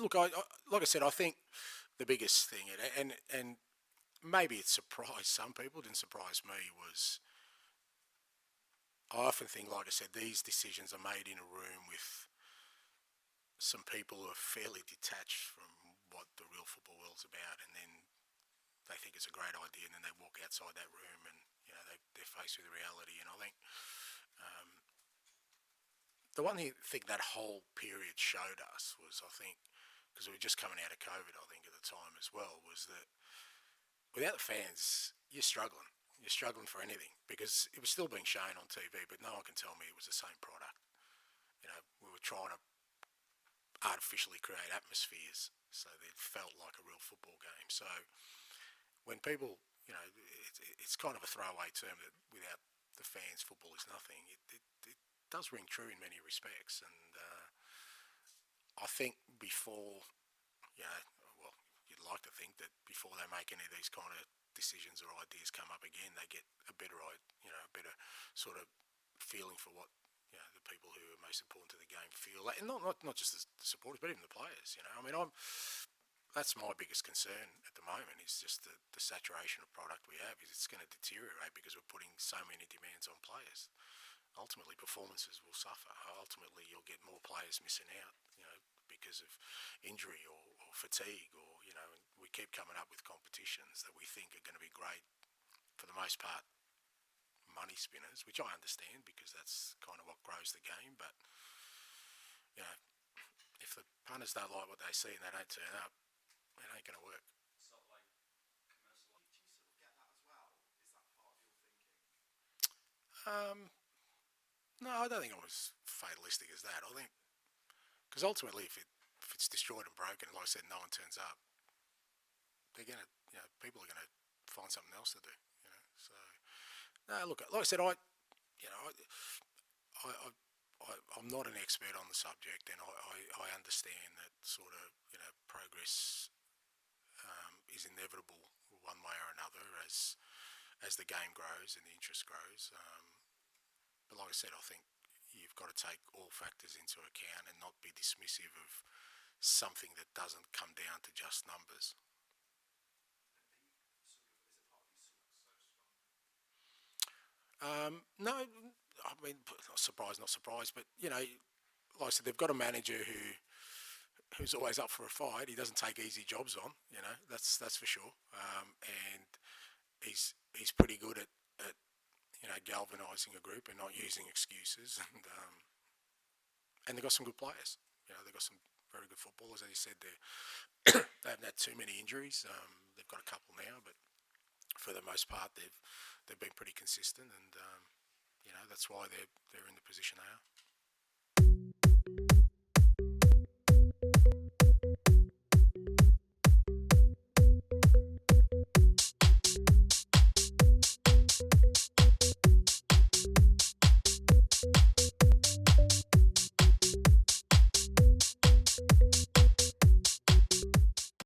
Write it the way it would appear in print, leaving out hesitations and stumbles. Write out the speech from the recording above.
look, like I said, I think the biggest thing, and maybe it surprised some people, didn't surprise me, was I often think, like I said, these decisions are made in a room with some people who are fairly detached from what the real football world's about, and then they think it's a great idea, and then they walk outside that room, and they're faced with reality. And I think the one thing that whole period showed us was, I think, because we were just coming out of COVID, I think at the time as well, was that without the fans, you're struggling. You're struggling for anything because it was still being shown on TV, but no one can tell me it was the same product. We were trying to artificially create atmospheres so that it felt like a real football game. So when people, it's kind of a throwaway term that without the fans, football is nothing. It does ring true in many respects, and I think before, well, you'd like to think that before they make any of these kind of decisions or ideas come up again, they get a better, a better sort of feeling for what the people who are most important to the game feel, and not just the supporters, but even the players. I mean, that's my biggest concern at the moment is just the saturation of product we have. Is it's going to deteriorate because we're putting so many demands on players. Ultimately, performances will suffer. Ultimately, you'll get more players missing out, because of injury or fatigue, or and we keep coming up with competitions that we think are going to be great for the most part, money spinners, which I understand because that's kind of what grows the game. But if the punters don't like what they see and they don't turn up, it ain't going to work. No, I don't think I was fatalistic as that. I think because ultimately, if it's destroyed and broken, like I said, no one turns up, they're gonna, people are gonna find something else to do. So no, look, like I said, I'm not an expert on the subject, and I understand that sort of progress is inevitable one way or another as the game grows and the interest grows. But like I said, I think you've got to take all factors into account and not be dismissive of something that doesn't come down to just numbers. No, I mean, not surprised, but like I said, they've got a manager who's always up for a fight. He doesn't take easy jobs on, that's for sure. And he's pretty good at galvanising a group and not using excuses. And they've got some good players. They've got some very good footballers. As you said, they haven't had too many injuries. They've got a couple now, but for the most part, they've been pretty consistent, and that's why they're in the position they are.